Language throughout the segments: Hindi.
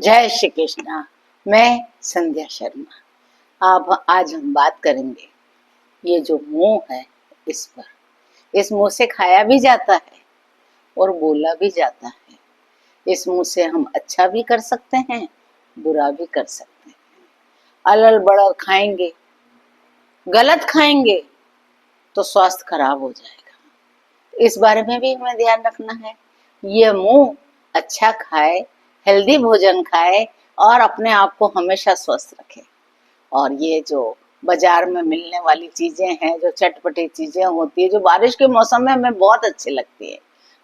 जय श्री कृष्णा। मैं संध्या शर्मा। अब आज हम बात करेंगे ये जो मोह है इस पर। इस मुंह से खाया भी जाता है और बोला भी जाता है। इस मुंह से हम अच्छा भी कर सकते हैं, बुरा भी कर सकते हैं। अलल बड़ल खाएंगे, गलत खाएंगे तो स्वास्थ्य खराब हो जाएगा। इस बारे में भी हमें ध्यान रखना है। ये मुंह अच्छा खाए, हेल्दी भोजन खाए और अपने आप को हमेशा स्वस्थ रखे। और ये जो बाजार में मिलने वाली चीजें हैं, जो चटपटी चीजें होती है, जो बारिश के मौसम में हमें बहुत अच्छी लगती है,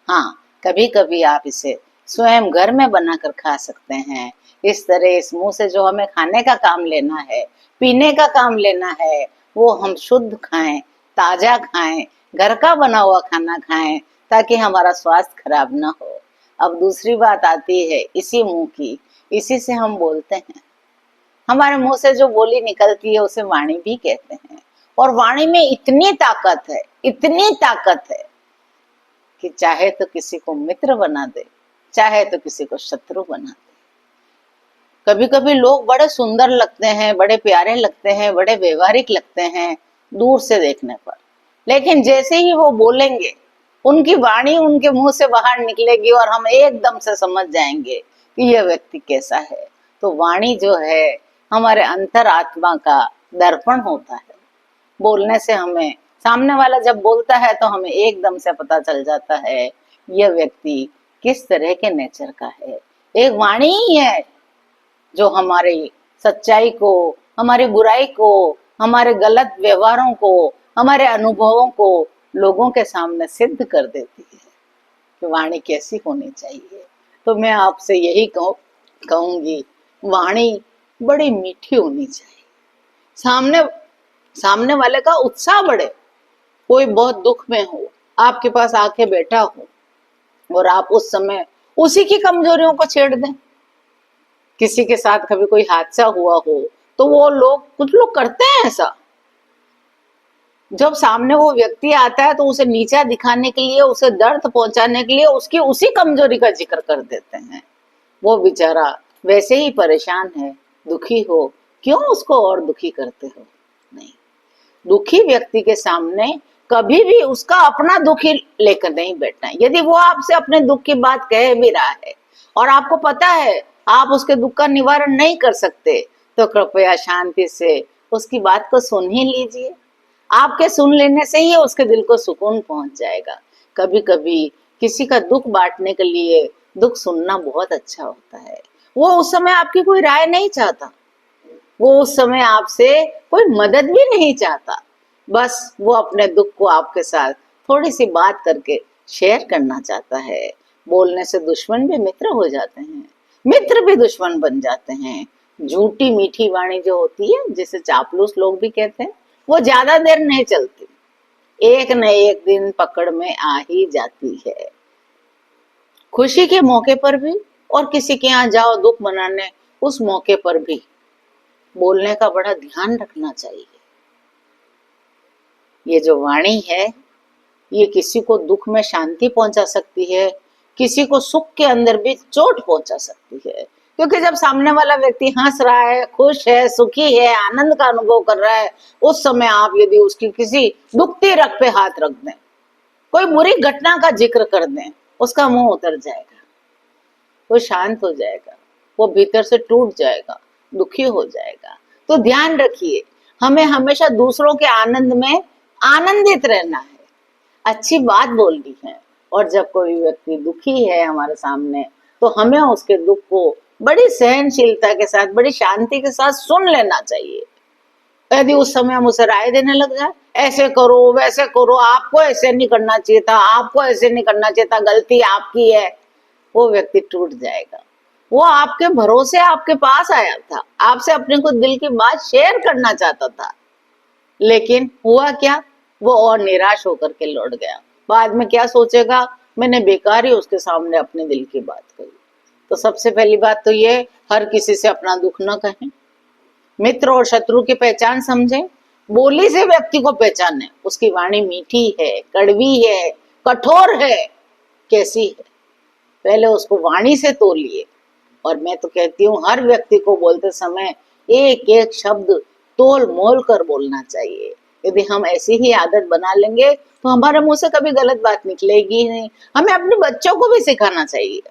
हाँ, कभी कभी आप इसे स्वयं घर में बनाकर खा सकते हैं। इस तरह इस मुंह से जो हमें खाने का काम लेना है, पीने का काम लेना है, वो हम शुद्ध खाएं, ताजा खाएं, घर का बना हुआ खाना खाएं, ताकि हमारा स्वास्थ्य खराब ना हो। अब दूसरी बात आती है इसी मुंह की, इसी से हम बोलते हैं। हमारे मुंह से जो बोली निकलती है उसे वाणी भी कहते हैं। और वाणी में इतनी ताकत है, इतनी ताकत है कि चाहे तो किसी को मित्र बना दे, चाहे तो किसी को शत्रु बना दे। कभी कभी लोग बड़े सुंदर लगते हैं, बड़े प्यारे लगते हैं, बड़े व्यवहारिक लगते हैं दूर से देखने पर, लेकिन जैसे ही वो बोलेंगे, उनकी वाणी उनके मुंह से बाहर निकलेगी और हम एकदम से समझ जाएंगे कि यह व्यक्ति कैसा है। तो वाणी जो है हमारे अंतर आत्मा का दर्पण होता है। बोलने से हमें, सामने वाला जब बोलता है तो हमें एकदम से पता चल जाता है यह व्यक्ति किस तरह के नेचर का है। एक वाणी ही है जो हमारी सच्चाई को, हमारी बुराई को, हमारे गलत व्यवहारों को, हमारे अनुभवों को लोगों के सामने सिद्ध कर देती है कि वाणी कैसी होनी चाहिए। तो मैं आपसे यही कहूंगी, वाणी बड़ी मीठी होनी चाहिए। सामने सामने वाले का उत्साह बढ़े। कोई बहुत दुख में हो, आपके पास आके बैठा हो और आप उस समय उसी की कमजोरियों को छेड़ दें। किसी के साथ कभी कोई हादसा हुआ हो तो वो लोग, कुछ लोग करते हैं ऐसा। जब सामने वो व्यक्ति आता है तो उसे नीचा दिखाने के लिए, उसे दर्द पहुंचाने के लिए उसकी उसी कमजोरी का जिक्र कर देते हैं। वो बेचारा वैसे ही परेशान है, दुखी हो, क्यों उसको और दुखी करते हो? नहीं, दुखी व्यक्ति के सामने कभी भी उसका अपना दुखी लेकर नहीं बैठना है। यदि वो आपसे अपने दुख की बात कह भी रहा है और आपको पता है आप उसके दुख का निवारण नहीं कर सकते, तो कृपया शांति से उसकी बात को सुन ही लीजिए। आपके सुन लेने से ही उसके दिल को सुकून पहुंच जाएगा। कभी कभी किसी का दुख बांटने के लिए दुख सुनना बहुत अच्छा होता है। वो उस समय आपकी कोई राय नहीं चाहता, वो उस समय आपसे कोई मदद भी नहीं चाहता, बस वो अपने दुख को आपके साथ थोड़ी सी बात करके शेयर करना चाहता है। बोलने से दुश्मन भी मित्र हो जाते हैं, मित्र भी दुश्मन बन जाते हैं। झूठी मीठी वाणी जो होती है, जिसे चापलूस लोग भी कहते हैं, वो ज्यादा देर नहीं चलती, एक न एक दिन पकड़ में आ ही जाती है। खुशी के मौके पर भी और किसी के यहाँ जाओ दुख मनाने, उस मौके पर भी बोलने का बड़ा ध्यान रखना चाहिए। ये जो वाणी है ये किसी को दुख में शांति पहुंचा सकती है, किसी को सुख के अंदर भी चोट पहुंचा सकती है। क्योंकि जब सामने वाला व्यक्ति हंस रहा है, खुश है, सुखी है, आनंद का अनुभव कर रहा है, उस समय आप यदि उसकी किसी दुखती रग पे हाथ रख दें, कोई बुरी घटना का जिक्र कर दें, उसका मुंह उतर जाएगा, वो शांत हो जाएगा, वो भीतर से टूट जाएगा, दुखी हो जाएगा। तो ध्यान रखिए, हमें हमेशा दूसरों के आनंद में आनंदित रहना है, अच्छी बात बोलनी है। और जब कोई व्यक्ति दुखी है हमारे सामने, तो हमें उसके दुख को बड़ी सहनशीलता के साथ, बड़ी शांति के साथ सुन लेना चाहिए। यदि उस समय हम उसे राय देने लग जाए, ऐसे करो, वैसे करो, आपको ऐसे नहीं करना चाहिए था, आपको ऐसे नहीं करना चाहिए था, गलती आपकी है, वो व्यक्ति टूट जाएगा। वो आपके भरोसे आपके पास आया था, आपसे अपने को दिल की बात शेयर करना चाहता था, लेकिन हुआ क्या, वो और निराश होकर के लौट गया। बाद में क्या सोचेगा, मैंने बेकार ही उसके सामने अपने दिल की बात कही। तो सबसे पहली बात तो ये, हर किसी से अपना दुख न कहें। मित्र और शत्रु की पहचान समझें, बोली से व्यक्ति को पहचाने, उसकी वाणी मीठी है, कड़वी है, कठोर है, कैसी है, पहले उसको वाणी से तोलिए, और मैं तो कहती हूँ हर व्यक्ति को बोलते समय एक एक शब्द तोल मोल कर बोलना चाहिए। यदि हम ऐसी ही आदत बना लेंगे तो हमारे मुंह से कभी गलत बात निकलेगी ही नहीं। हमें अपने बच्चों को भी सिखाना चाहिए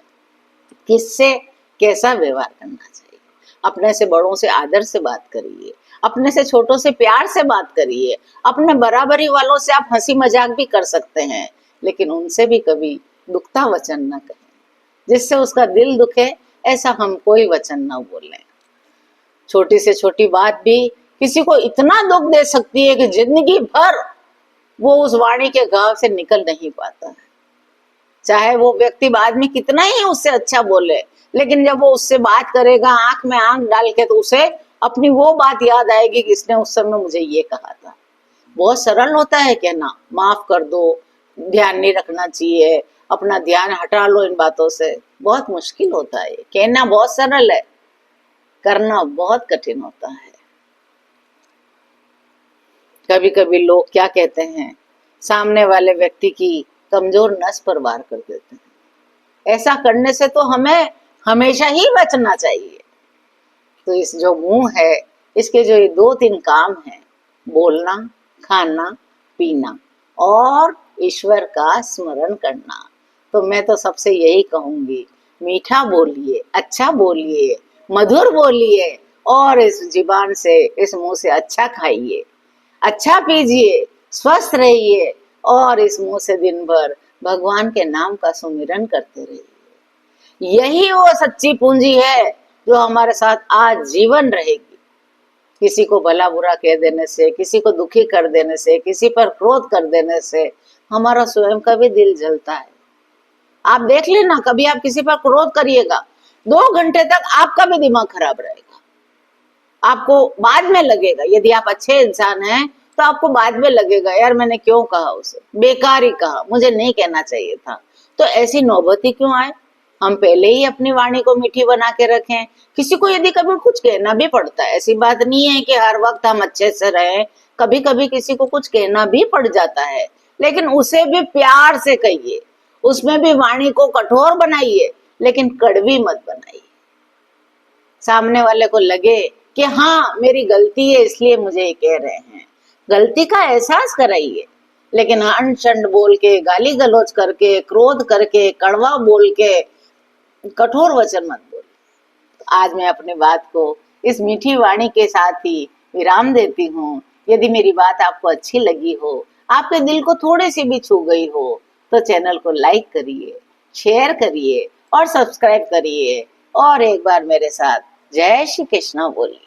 किससे कैसा व्यवहार करना चाहिए। अपने से बड़ों से आदर से बात करिए, अपने से छोटों से प्यार से बात करिए। अपने बराबरी वालों से आप हंसी मजाक भी कर सकते हैं, लेकिन उनसे भी कभी दुखता वचन न कहें जिससे उसका दिल दुखे। ऐसा हम कोई वचन न बोलें। छोटी से छोटी बात भी किसी को इतना दुख दे सकती है कि जिंदगी भर वो उस वाणी के घाव से निकल नहीं पाता है। चाहे वो व्यक्ति बाद में कितना ही उससे अच्छा बोले, लेकिन जब वो उससे बात करेगा आंख में आंख डाल के, तो उसे अपनी वो बात याद आएगी कि इसने उस समय मुझे ये कहा था। बहुत सरल होता है कहना, माफ कर दो, ध्यान नहीं रखना चाहिए, अपना ध्यान हटा लो इन बातों से। बहुत मुश्किल होता है। कहना बहुत सरल है, करना बहुत कठिन होता है। कभी कभी लोग क्या कहते हैं, सामने वाले व्यक्ति की कमजोर नस पर वार कर देते हैं। ऐसा करने से तो हमें हमेशा ही बचना चाहिए। तो इस जो मुंह है, इसके जो ये 2-3 काम हैं, बोलना, खाना, पीना और ईश्वर का स्मरण करना, तो मैं तो सबसे यही कहूंगी, मीठा बोलिए, अच्छा बोलिए, मधुर बोलिए और इस जुबान से, इस मुंह से अच्छा खाइए, अच्छा पीजिए, स्वस्थ रहिए और इस मुंह से दिन भर भगवान के नाम का सुमिरन करते रहिए। यही वो सच्ची पूंजी है जो हमारे साथ आज जीवन रहेगी। किसी को भला बुरा कह देने से, किसी को दुखी कर देने से, किसी पर क्रोध कर देने से हमारा स्वयं का भी दिल जलता है। आप देख लेना, कभी आप किसी पर क्रोध करिएगा, 2 घंटे तक आपका भी दिमाग खराब रहेगा। आपको बाद में लगेगा, यदि आप अच्छे इंसान हैं तो आपको बाद में लगेगा, यार मैंने क्यों कहा, उसे बेकार ही कहा, मुझे नहीं कहना चाहिए था। तो ऐसी नौबत ही क्यों आए। हम पहले ही अपनी वाणी को मीठी बना के रखें। किसी को यदि कभी कुछ कहना भी पड़ता है, ऐसी बात नहीं है कि हर वक्त हम अच्छे से रहें, कभी कभी किसी को कुछ कहना भी पड़ जाता है, लेकिन उसे भी प्यार से कहिए, उसमें भी वाणी को कठोर बनाइए, लेकिन कड़वी मत बनाइए। सामने वाले को लगे कि हाँ मेरी गलती है इसलिए मुझे ये कह रहे हैं, गलती का एहसास कराइए, लेकिन अनशंड बोल के, गाली गलौज करके, क्रोध करके, कड़वा बोल के, कठोर वचन मत बोलिए। आज मैं अपनी बात को इस मीठी वाणी के साथ ही विराम देती हूँ। यदि मेरी बात आपको अच्छी लगी हो, आपके दिल को थोड़ी सी भी छू गई हो, तो चैनल को लाइक करिए, शेयर करिए और सब्सक्राइब करिए और एक बार मेरे साथ जय श्री कृष्णा बोलिए।